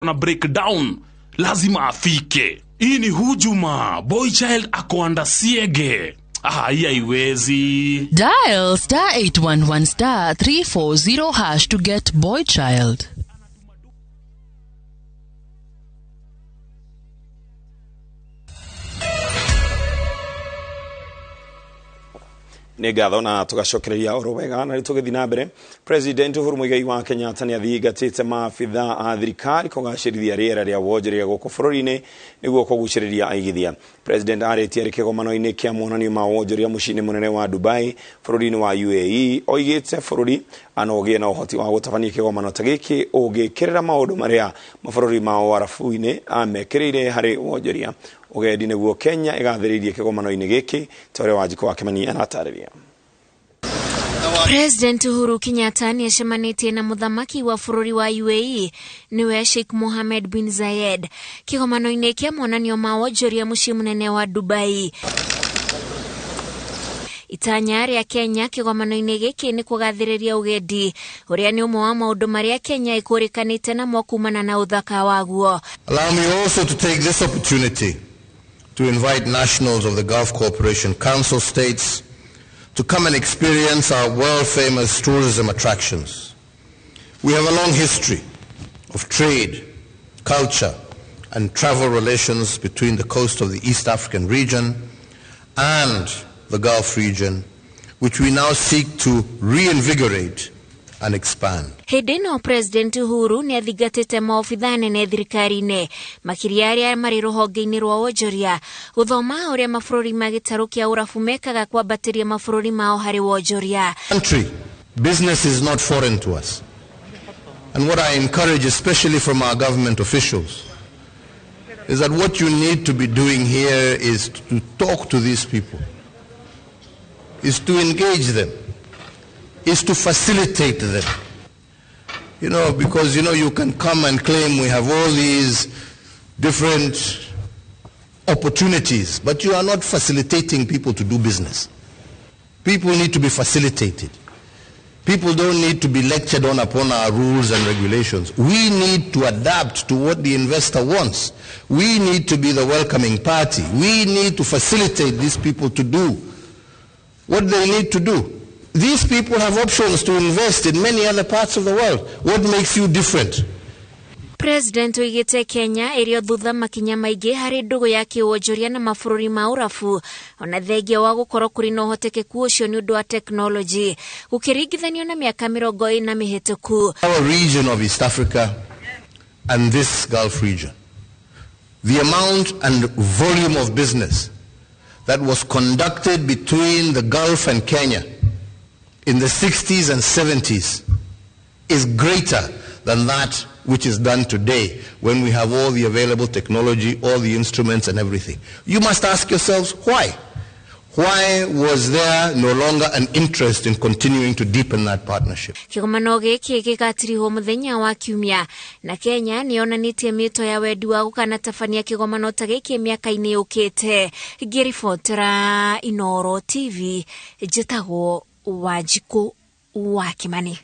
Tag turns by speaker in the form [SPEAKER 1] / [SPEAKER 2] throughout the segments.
[SPEAKER 1] na breakdown lazima afike. Hii ni hujuma. Boy child akoanda siege. Hii haiwezi.
[SPEAKER 2] Dial *811 340# to get boy child.
[SPEAKER 3] Negatho na tugacokereria oro wega na ritugithi na mbere. President Uhuru Muigai wa Kenyatta ni athigatite maabitha a thirikari kugacirithia riera ria wonjoria guku bururi-ini niguo kuguciriria aigithia. President aretie ari kigomano-ini kia monanio ma wonjoria mucii-ini munene wa Dubai bururi-ini wa UAE oigite bururi anogie na uhoti wa gutabania kigomano ta giki ugikirira maundu maria mabururi ma Arabu-ini amekirire hari wonjoria. Ugendi niguo Kenya igathiririe kigomano-ini giki tore Wanjiko wa Kimani anatariria.
[SPEAKER 4] President Uhuru Kenyatta ni acemanitie na muthamaki wa bururi wa UAE niwe Sheikh Mohammed bin Zayed kigomano-ini kia monanio ma wonjoria mucii munene wa Dubai. Itanya ria Kenya kigomano-ini giki ni kugathiriria ugendi uria ni umwe wa maundu maria Kenya ikurikanite na mokumana na uthaka waguo.
[SPEAKER 5] Allow me also to take this opportunity to invite nationals of the Gulf Cooperation Council states to come and experience our world-famous tourism attractions. We have a long history of trade, culture, and travel relations between the coast of the East African region and the Gulf region, which we now seek to reinvigorate and expand.
[SPEAKER 4] Hedeno President Uhuru ni athigatite maofitha nene thirikari-ini makiria aria mari ruhonge-ini rwa wonjoria guthoma uria mabururi magitarukia urafu mekaga kwambatiria mabururi mao hari wonjoria.
[SPEAKER 5] Country, business is not foreign to us. And what I encourage, especially from our government officials, is that what you need to be doing here is to talk to these people, is to engage them, is to facilitate them. You know, because, you can come and claim we have all these different opportunities, but you are not facilitating people to do business. People need to be facilitated. People don't need to be lectured on upon our rules and regulations. We need to adapt to what the investor wants. We need to be the welcoming party. We need to facilitate these people to do what they need to do. These people have options to invest in many other parts of the world. What makes you different?
[SPEAKER 4] President oigite Kenya irio thutha makinya maingi hari ndugu ya kiwonjoria na mabururi ma urafu ona thengia wa gukorwo kuri no hotekeku ucio ni undu wa technology gukiringithanio na miaka 40 mihituku.
[SPEAKER 5] Our region of East Africa and this Gulf region, the amount and volume of business that was conducted between the Gulf and Kenya in the 60s and 70s is greater than that which is done today when we have all the available technology, all the instruments and everything. You must ask yourselves why. Why was there no longer an interest in continuing to deepen that partnership?
[SPEAKER 4] Kigomano giki gigatiriho muthenya wa Kiumia na Kenya ni onanitie mito ya wendi wa gukanatabania kigomano ta giki miaka-ini yukite. Ngiribotera Inooro TV njitagwo Wanjiko wa Kimani.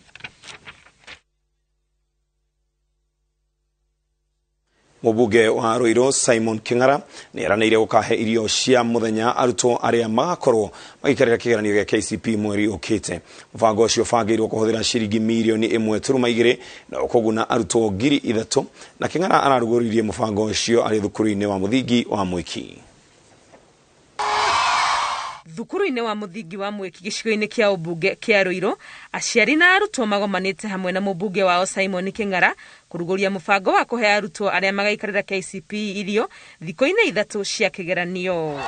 [SPEAKER 3] Mubuge wa Ruiru Simon King'ara ni eranĩire gukahe irio cia muthenya arutwo aria magakorwo magikarĩra kĩgeranio gĩa KCPE mweri ũkĩte. Mũbango ũcio ũbangĩirwo kũhũthĩra ciringi mirioni 1.2 na kũguna arutwo 3,000 na King'ara ararugũririe mũbango ũcio arĩ thukuru-inĩ wa mũthingi wa Mwiki.
[SPEAKER 6] Thukuru-inĩ wa mũthingi wa Mwiki gĩcigo-inĩ kĩa ũmbunge kĩa Ruiru, aciari na arutwo magomanĩte hamwe na mũmbunge wao Simon King'ara kuruguria mũbango wa kũhe arutwo arĩa magaikarĩra KCPE irio thikũ-inĩ 3 cia kĩgeranio.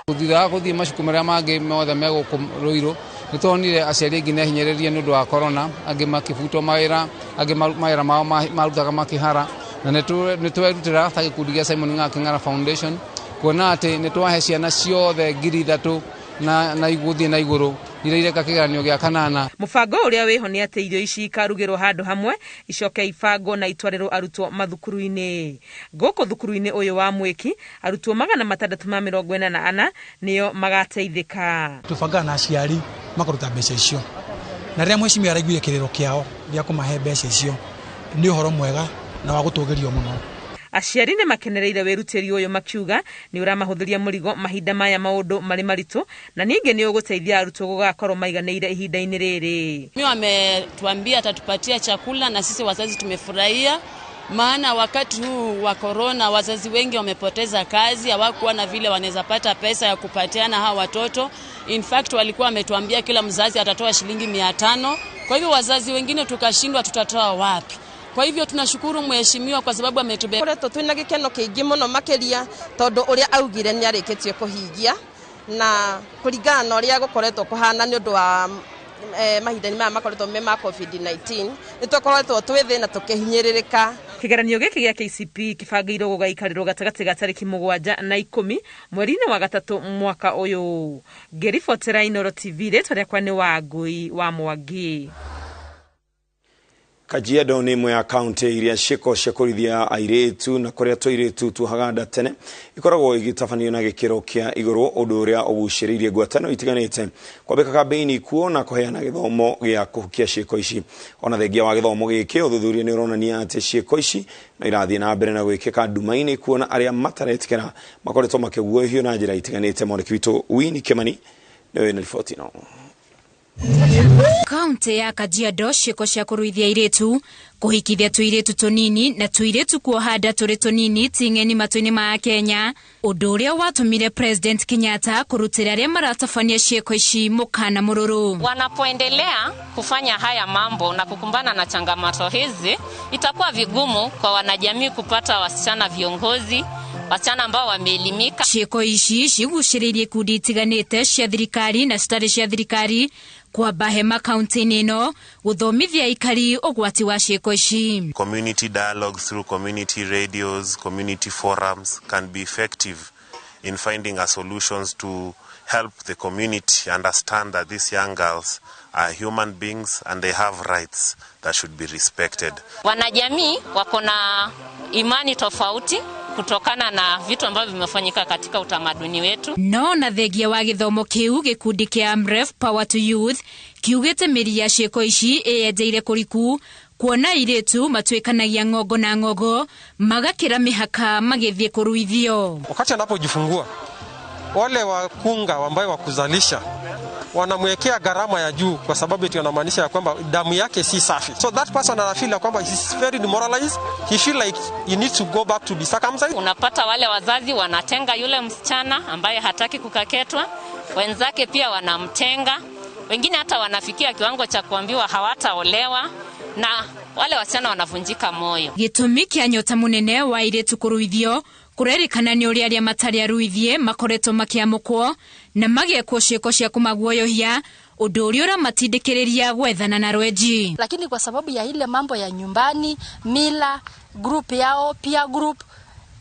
[SPEAKER 7] Thutha wa gũthiĩ macuku marĩa mangĩ mothe megũkũ Ruiru, nĩtuonire aciari aingĩ nĩahinyĩrĩrie nĩ ũndũ wa corona, angĩ makĩbutwo mawĩra, angĩ mawĩra mao marutaga makĩhara, na nĩtwerutĩra ta gĩkundi gĩa Simon King'ara Foundation kuona atĩ nĩtwahe ciana ciothe 3,000 na igũthiĩ na igũrũ iria ireka kĩgeranio gĩa kanana.
[SPEAKER 6] Mũbango ũrĩa wĩho nĩ atĩ irio ici ikarugĩrwo handũ hamwe icoke ibangwo na itwarĩrwo arutwo mathukuru-inĩ. Gũkũ thukuru-inĩ ũyũ wa Mwiki arutwo 644 nĩo magateithĩka.
[SPEAKER 8] Tũbanga na aciari makaruta mbeca icio na rĩrĩa mwĩcimia araiguire kĩrĩro kĩao gĩa kũmahe mbeca icio nĩ ũhoro mwega na wa gũtũgĩrio mũno.
[SPEAKER 6] Aciari nĩ makenereire wĩrutĩri ũyũ makiuga nĩ ũramahũthĩria mũrigo mahinda maya maũndũ marĩ maritũ na ningĩ nĩ ũgũteithia arutwo gũgakorwo maiganĩire ihinda-inĩ rĩrĩ.
[SPEAKER 9] Mimi ametuambia atatupatia chakula na sisi wazazi tumefurahia, maana wakati huu wa corona wazazi wengi wamepoteza kazi, hawakuwa na vile wanaweza pata pesa ya kupatiana hawa watoto. In fact walikuwa wametuambia kila mzazi atatoa shilingi 500. Kwa hivyo wazazi wengine tukashindwa tutatoa wapi. Kwa hivyo tunashukuru mheshimiwa kwa sababu ametubeba.
[SPEAKER 10] Koretwo twina gikeno kiingi muno makiria tondu uria augire ni arikitie kuhingia na kuringana na uria gukoretwo kuhana ni undu wa mahindani maya makoretwo me ma COVID-19 nitwakoretwo twithi na tukihinyiririka.
[SPEAKER 6] Kigeranio giki gĩa KCP kibangĩirwo gũgaikarĩrwo gatagatĩ ga tarĩki 7 na 10 mweri-inĩ wa gatatũ mwaka ũyũ. Ngĩribotera Inooro TV, rĩtwa rĩakwa nĩ Wangui wa Mwangi.
[SPEAKER 3] Kajiado nĩ imwe ya kaunti iria ciĩko cia kũrithia airĩtu na kũrĩa tũirĩtu tuhaganda tene ikoragwo igĩtabanio na gĩkĩro kĩa igũrũ, ũndũ ũrĩa ũgucĩrĩirie ngwatanĩro itiganĩte kwambĩka kambĩini kuo na kũheana gĩthomo gĩa kũhukia ciĩko ici. Ona thengia wa gĩthomo gĩkĩ ũthuthuria nĩ ũronania atĩ ciĩko ici no irathiĩ na mbere na gwĩkĩka nduma-inĩ, kuona arĩa mataretĩkĩra makoretwo makĩguoyohio na njĩra itiganĩte. Mwandĩki witũ Winnie Kimani nĩwe na riboti ĩno.
[SPEAKER 4] Kaunti ya Kajiado ciĩko cia kũruithia airĩtu, kũhikithia tũirĩtu tũnini na tũirĩtu kuoha nda tũrĩ tũnini ting'eni matũ-inĩ ma Kenya, ũndũ ũrĩa watũmire President Kenyatta kũrutĩra arĩa maratabania ciĩko ici mũkana mũrũrũ.
[SPEAKER 11] Wanapoendelea kufanya haya mambo na kukumbana na changamoto hizi, itakuwa vigumu kwa wanajamii kupata wasichana viongozi, wasichana ambao wameelimika.
[SPEAKER 4] Ciĩko ici cigucĩrĩirie ikundi itiganĩte cia thirikari na citarĩ cia thirikari kwamba hema kaunti-inĩ ĩno gũthomithia aikari ũgwati wa ciĩko ici.
[SPEAKER 12] Community dialogues through community radios, community forums can be effective in finding solutions to help the community understand that these young girls are human beings and they have rights that should be respected.
[SPEAKER 11] Wanajamii wako na imani tofauti kutokana na vitu ambavyo vimefanyika katika utamaduni wetu.
[SPEAKER 4] No na thengia wa gĩthomo kĩu gĩkundi kĩa Amref Power to Youth kiugĩte mĩri ya ciĩko ici ĩyenjeire kũriku, kuona airĩtu matuĩkanagia ng'ongo na ng'ongo magakĩra mĩhaka magĩthiĩ kũruithio.
[SPEAKER 13] Wakati anapojifungua wale wakunga ambao wakuzalisha wanamwekea gharama ya juu kwa sababu eti wanamaanisha kwamba damu yake si safi. So that person anafeel kwamba he is very demoralized. He feel like he needs to go back to be circumcised.
[SPEAKER 11] Unapata wale wazazi wanatenga yule msichana ambaye hataki kukaketwa, wenzake pia wanamtenga, wengine hata wanafikia kiwango cha kuambiwa hawataolewa na wale wasichana wanavunjika moyo.
[SPEAKER 4] Gĩtũmi kĩa nyota mũnene wa airĩtu kũruithio kũrerĩkana nĩ ũrĩa arĩa matarĩ aruithie makoretwo makĩamũkwo na magĩekwo ciĩko cia kũmaguoyohia, ũndũ ũrĩa ũramatindĩkĩrĩria gwethana na rwenji.
[SPEAKER 14] Lakini kwa sababu ya ile mambo ya nyumbani, mila, group yao, peer group,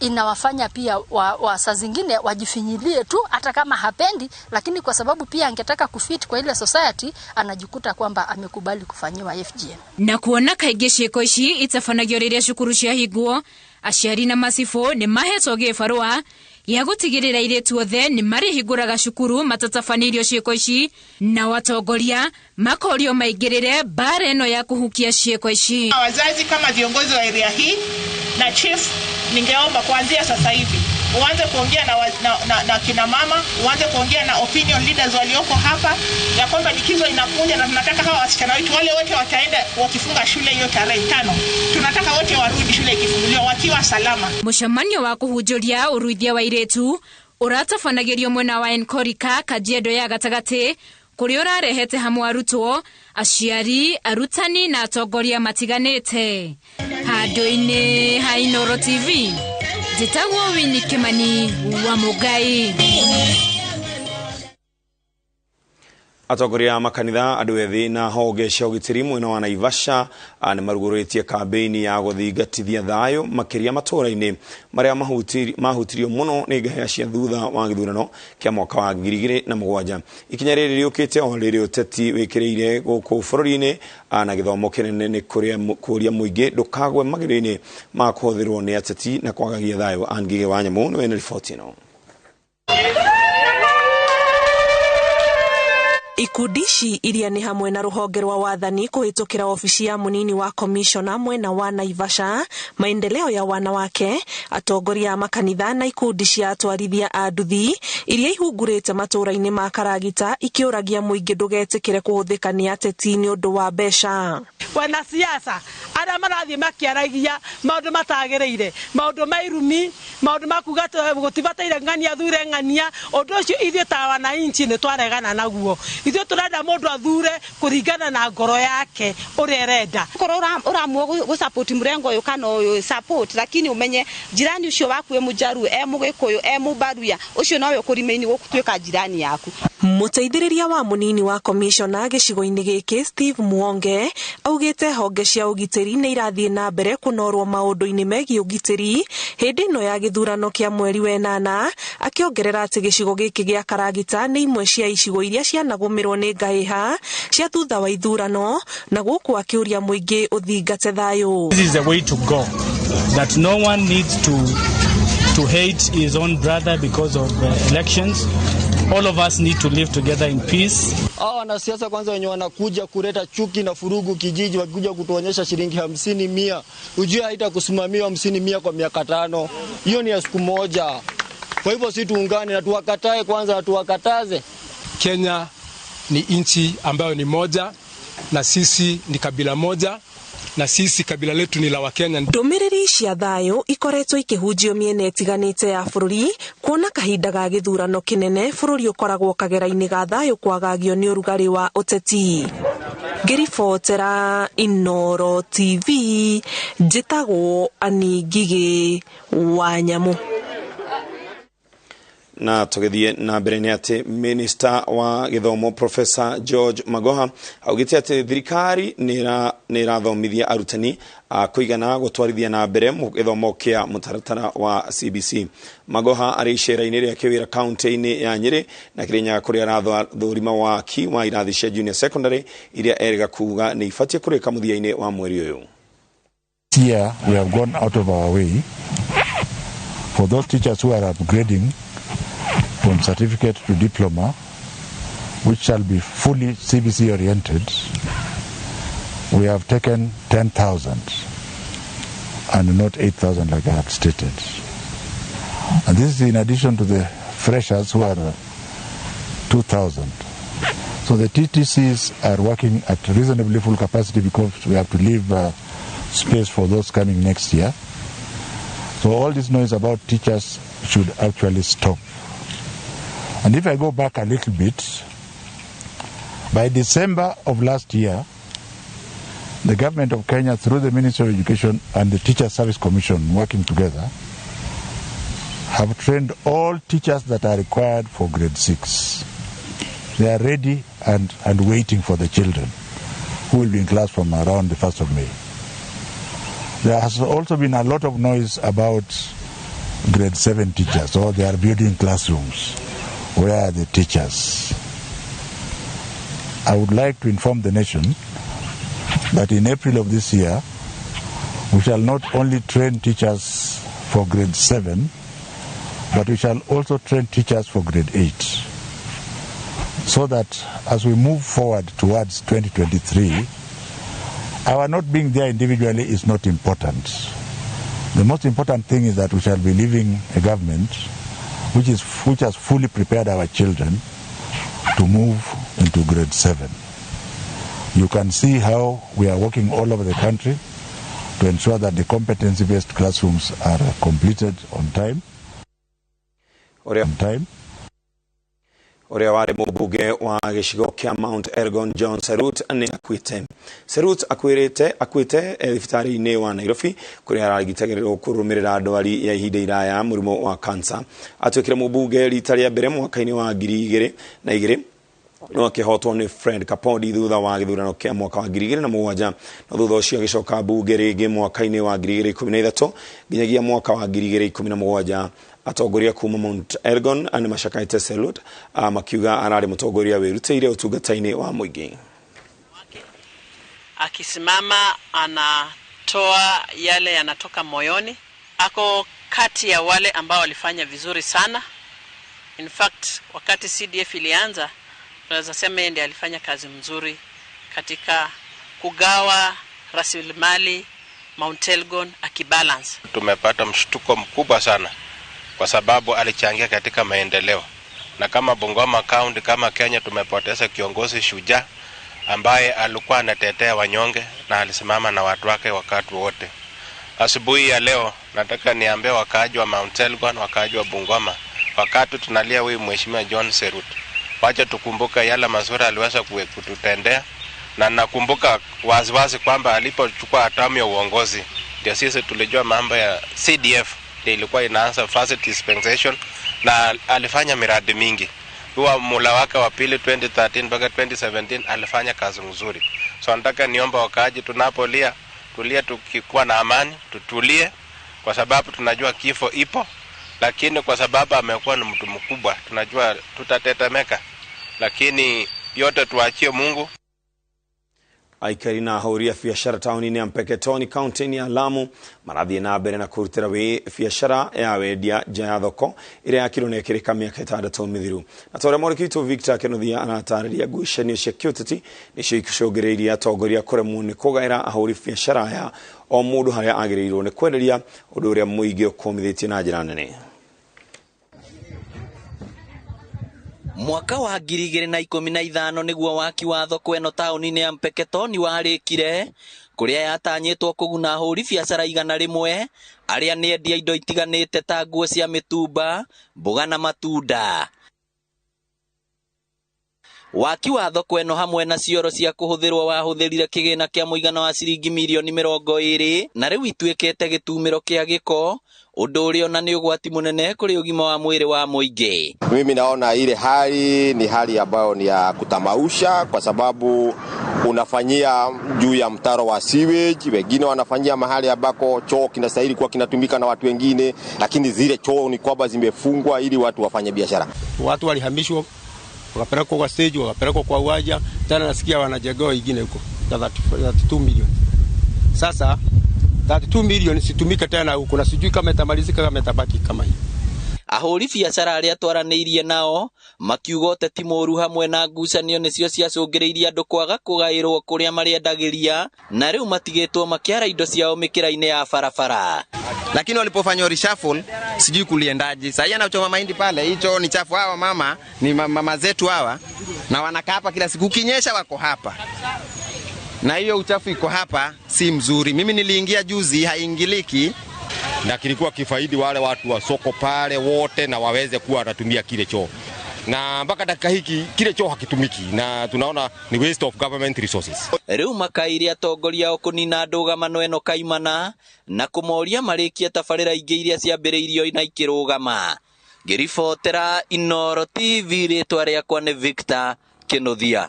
[SPEAKER 14] inawafanya pia saa zingine wajifinyilie tu hata kama hapendi, lakini kwa sababu pia angetaka kufit kwa ile society anajikuta kwamba amekubali kufanyiwa FGM.
[SPEAKER 4] Na kuona kaingĩ ciĩko ici itabanagio rĩrĩa cukuru ciahingwo, aciari na macibũ nĩ mahetwo gĩbarũa ya gũtigĩrĩra airĩtu othe nĩ marĩhingũraga cukuru matatabanĩirio ciĩko ici, na watongoria makorio maingĩrĩre bara ĩno ya kũhukia ciĩko ici.
[SPEAKER 15] Wazazi kama viongozi wa area hii na chief, ningeomba kuanzia sasa hivi uanze kuongea na kina mama, uanze kuongea na opinion leaders walioko hapa ya kwamba likizo inakuja na tunataka hawa wasichana wetu wale wote wataenda wakifunga shule hiyo tarehe 5. Tunataka wote warudi shule ikifunguliwa wakiwa salama.
[SPEAKER 4] Mũcemanio wa kũhunjũria ũruithia wa airĩtu ũratabanagĩrio mwena wa Enkorika, Kajiado ya gatagatĩ, kũrĩa ũrarehete hamwe arutwo, aciari, arutani na atongoria matiganĩte. Handũ-inĩ ha Inooro TV, njĩtagwo Winnie Kimani wa Mũgai.
[SPEAKER 3] Atongoria makanitha, andũ ethĩ na honge cia ũgitĩri mwena wa Naivasha nĩ marugũrĩtie kambĩini ya gũthingatithia thayũ makĩria matũũra-inĩ marĩa mahutirio mũno nĩ ngahĩha cia thutha wa gĩthurano kĩa mwaka wa 2007. Ikinya rĩrĩ rĩũkĩte o rĩrĩ ũteti wĩkĩrĩire gũkũ bũrũri-inĩ na gĩthomo kĩnene nĩ kũria mũingĩ ndũkagwe magĩrĩro-inĩ ma kũhũthĩrwo nĩ ateti na kwagagia thayũ. Angige wa Nyamũ nĩwe na riboti ĩno.
[SPEAKER 16] Ikudishi iria ni hamwe na ruhonge rwa wathani kuhitukira ofisi ya munini wa komishona mwena wa Naivasha, maendeleo ya wanawake, atongoria makanitha na ikudishi ya atwarithia a nduthi iria ihungurite matura-ini ma Karagita ikiuragia muingi ndugetikire kuhuthika ni ateti ni undu wa mbeca.
[SPEAKER 17] Wana siasa aria marathie makiaragia maundu matagereire, maundu mairumi, maundu makuga gutibataire ng'ania thure ng'ania, undu ucio ithio ta wananchi ni twaregana naguo. Ithio turenda mundu athure kuringana na ngoro yake uria erenda.
[SPEAKER 18] Koro uramwo gu support murengo uyu kana uyu support, lakini umenye jirani ucio waku e mujaru e mugikuyu e mubaruya ucio nawe ukurimeini gukutwika jirani yaku.
[SPEAKER 16] Muteithiriria wa munini wa komishona gicigo-ini giki Steve Muonge augite honge cia ugitiri ni irathie na mbere kunorwo maundu-ini megie ugitiri hindi no ya githurano kia mweri wa 8, akiongerera ati gicigo giki gia Karagita ni imwe cia icigo iria cianagumirwo ni ngaiha cia thutha wa ithurano na guku akiuria muingi uthingate thayo.
[SPEAKER 19] This is the way to go, that no one needs to hate his own brother because of elections. All of us need to live together in peace.
[SPEAKER 20] Wanasiasa kwanza wenye wanakuja kuleta chuki na furugu kijiji, wakikuja kutuonyesha shilingi 50,100, ujue haitakusimamiwa 50,100 kwa miaka 5. Hiyo ni ya siku moja. Kwa hivyo si tuungane na tuwakatae kwanza na tuwakataze.
[SPEAKER 8] Kenya ni nchi ambayo ni moja na sisi ni kabila moja na sisi kabila letu ni la Wakenya.
[SPEAKER 16] Ndumiriri cia thayo ikoretwo ikihunjio miene itiganite ya bururi kuona kahinda ga githurano kinene bururi ukoragwo kagera-ini ga thayo kwagagio ni urugari wa uteti. Ngiribotera Inooro TV, njitagwo Ani Ngigi wa Nyamu.
[SPEAKER 3] Na tugithie na mbere ni ati Minister wa Githomo Professor George Magoha augite ati thirikari ni irathomithia arutani kuigana gutwarithia na mbere githomo kia mutaratara wa CBC. Magoha ari icera-ini ria kiwira county-ini ya Nyeri na Kirinyaga kuria arathurima waki wa irathi cia junior secondary iria erga kuga ni ifatie kurika muthia-ini wa mweri uyu.
[SPEAKER 21] Here we have gone out of our way for those teachers who are upgrading from certificate to diploma, which shall be fully CBC oriented. We have taken 10,000 and not 8,000 like I had stated. And this is in addition to the freshers who are 2,000. So the TTCs are working at reasonably full capacity because we have to leave space for those coming next year. So all this noise about teachers should actually stop. And if I go back a little bit, by December of last year, the government of Kenya, through the Ministry of Education and the Teacher Service Commission working together, have trained all teachers that are required for grade 6. They are ready and waiting for the children who will be in class from around the 1st of May. There has also been a lot of noise about grade 7 teachers, or they are building classrooms. Where are the teachers? I would like to inform the nation that in April of this year, we shall not only train teachers for grade 7, but we shall also train teachers for grade 8. So that as we move forward towards 2023, our not being there individually is not important. The most important thing is that we shall be leaving a government which has fully prepared our children to move into grade 7. You can see how we are working all over the country to ensure that the competency-based classrooms are completed on time.
[SPEAKER 3] Uria wari mubuge wa gicigo kia Mount Elgon John Serut ni akwite. Serut akwite thibitari-ini wa Nairobi kuria aragitagirirwo kurumirira ndwari ya ihinda iraya murimo wa cancer. Atwikire mubuge rita ria mbere mwaka-ini wa 2002 no akihotwo ni Fred Kapodi thutha wa githurano kia mwaka wa 2007 no thutha ucio agicoka bunge ringi mwaka-ini wa 2013 nginyagia mwaka wa 2017. Atongoria kuma Mount Elgon ani mashakaite Serut makiuga arari mutongoria wirutire utungata-ini wa muingi.
[SPEAKER 22] Akisimama anatoa yale yanatoka moyoni. Ako kati ya wale ambao walifanya vizuri sana. In fact, wakati CDF ilianza tunaweza sema yeye ndiye alifanya kazi mzuri katika kugawa rasilimali Mount Elgon akibalance.
[SPEAKER 1] Tumepata mshtuko mkubwa sana kwa sababu alichangia katika maendeleo. Na kama Bungoma County, kama Kenya, tumepoteza kiongozi shujaa ambaye alikuwa anatetea wanyonge na alisimama na watu wake wakati wote. Asubuhi ya leo nataka niambie wakaaji wa Mount Elgon, wakaaji wa Bungoma, wakati tunalia huyu Mheshimiwa John Serut, wacha tukumbuka yale mazuri aliweza kututendea. Na nakumbuka waziwazi kwamba alipochukua hatamu ya uongozi ndio sisi tulijua mambo ya CDF ndio ilikuwa inaanza first dispensation, na alifanya miradi mingi. Huwa mula wake wa pili 2013 mpaka 2017 alifanya kazi nzuri. So nataka niomba wakaaji, tunapolia tulie, tukikuwa na amani tutulie, kwa sababu tunajua kifo ipo, lakini kwa sababu amekuwa ni mtu mkubwa tunajua tutatetemeka, lakini yote tuachie Mungu.
[SPEAKER 3] Aikari na hauria biashara tauni ya Mpeketoni kaunti ya Lamu maradhi na mbere na kurutira we biashara ya wendia nja ya thoko iria yakironekirika miaka 6 mithiru. Na tore morikitu Victor Kenothia anatariria ngucanio cia kiuteti nicio ikucungiriria atongoria kuremwo ni kugaira ahuri biashara ya o mundu haria agirirwo ni kwenderia undu uria muingi ukomithitie na njira nene.
[SPEAKER 2] Mwaka wa 2015 niguo waki wa thoko eno tauni ya Mpeketoni warikire kuria yatanyitwo kuguna ahuri biashara 100 aria ni endia indo itiganite ta nguo cia mitumba, mboga na matunda. Waki wa thoko eno hamwe na cioro cia kuhuthirwo wahuthirire kigina kia muigana wa ciringi milioni 20 na riu ituikete gitumiro kia giko undu uria na ni ugwati munene kuri ugima wa mwiri wa muingi.
[SPEAKER 23] Mimi naona ile hali ni hali ambayo ni ya kutamausha, kwa sababu unafanyia juu ya mtaro wa sewage, wengine wanafanyia mahali ambako choo kinastahili kuwa kinatumika na watu wengine, lakini zile choo ni kwamba zimefungwa ili watu wafanye biashara.
[SPEAKER 13] Watu walihamishwa wakapelekwa kwa stage, wakapelekwa kwa uwanja, tena nasikia wanajenga wengine huko 32 milioni. Sasa 32 milioni situmika tena huko, na sijui kama itamalizika kama itabaki kama hii.
[SPEAKER 2] Ahuri biashara aria twaraniirie nao makiuga uteti moru hamwe na ngucanio nicio ciacungiriirie andu kwaga kugairwo kuria mariendagiria, na riu matigitwo makiara indo ciao mikira-ini ya barabara.
[SPEAKER 24] Lakini walipofanya reshuffle sijui kuliendaje. Sasa anachoma mahindi pale, hicho ni chafu. Hawa mama ni mama zetu hawa, na wanakaa hapa kila siku, kinyesha wako hapa, na hiyo uchafu iko hapa si mzuri. Mimi niliingia juzi, haingiliki,
[SPEAKER 23] na kilikuwa kifaidi wale watu wa soko pale wote, na waweze kuwa wanatumia kile choo, na mpaka dakika hiki kile choo hakitumiki, na tunaona ni waste of government resources.
[SPEAKER 2] Riu makairi atongoria okunina ndugamano eno kaimana na kumoria marikia tabarira ingi iria ciambiriirio na ikirugama. Ngiribotera Inooro TV, ritwa riakwa ni Victor Kenothia.